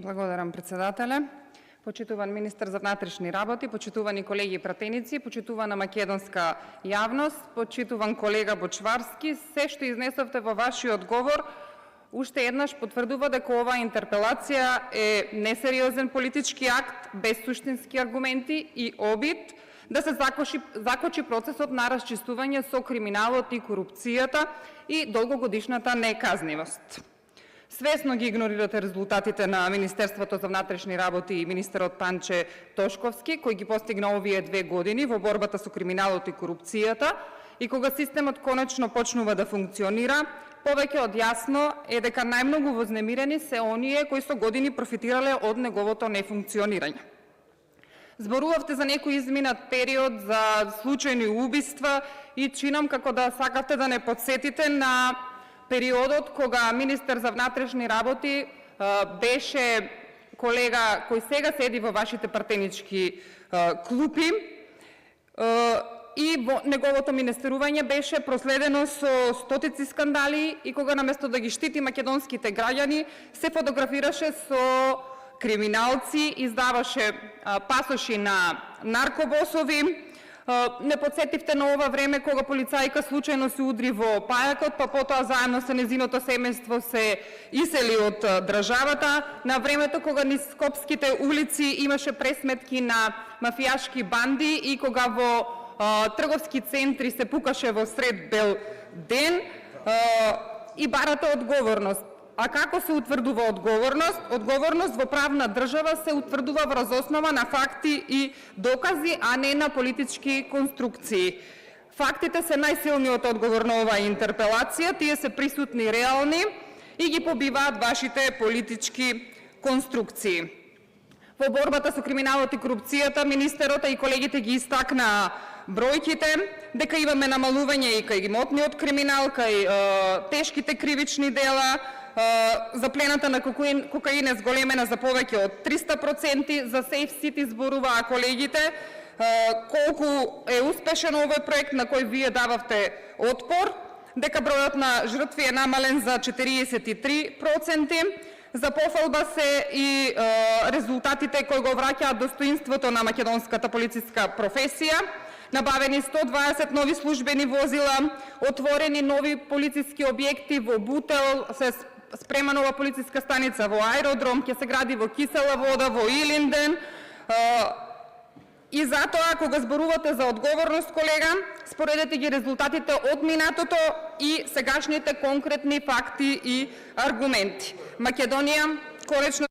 Благодарам, председателе. Почитуван министар за внатрешни работи, почитувани колеги и пратеници, почитувана македонска јавност, почитуван колега Бочварски, се што изнесовте во вашиот говор уште еднаш потврдува дека оваа интерпелација е несериозен политички акт без суштински аргументи и обид да се закочи процесот на расчистување со криминалот и корупцијата и долгогодишната неказнивост. Свесно ги игнорирате резултатите на Министерството за внатрешни работи и министерот Панче Тошковски, кој ги постигна овие 2 години во борбата со криминалот и корупцијата, и кога системот конечно почнува да функционира, повеќе од јасно е дека најмногу вознемирени се оние кои со години профитирале од неговото нефункционирање. Зборувавте за некој изминат период, за случајни убиства и чинам како да сакавте да не подсетите на периодот кога министер за внатрешни работи беше колега кој сега седи во вашите партенички клупи и неговото министерување беше проследено со стотици скандали и кога наместо да ги штити македонските граѓани се фотографираше со криминалци, издаваше пасоши на наркобосови. Не подсетивте на ова време кога полицајка случајно се удри во пајакот, па потоа заедно со незиното семејство се исели од државата, на времето кога низ скопските улици имаше пресметки на мафијашки банди и кога во трговски центри се пукаше во сред бел ден и барате одговорност. А како се утврдува одговорност? Одговорност во правна држава се утврдува врз основа на факти и докази, а не на политички конструкции. Фактите се најсилниот одговор на оваа интерпелација, тие се присутни реални и ги побиваат вашите политички конструкции. Во борбата со криминалот и корупцијата, министерот и колегите ги истакнаа бројките, дека имаме намалување и кај имотниот криминал, кај тешките кривични дела, заплената на кокаин е зголемена за повеќе од 300%, за Safe City зборуваа колегите, колку е успешен овој проект на кој вие дававте отпор, дека бројот на жртви е намален за 43%, за пофалба се и резултатите кои го враќаат достоинството на македонската полициска професија, набавени 120 нови службени возила, отворени нови полициски објекти во Бутел, се спрема нова полициска станица во Аеродром, ќе се гради во Кисела Вода, во Илинден. И затоа, кога зборувате за одговорност, колега, споредете ги резултатите од минатото и сегашните конкретни факти и аргументи. Македонија, конечно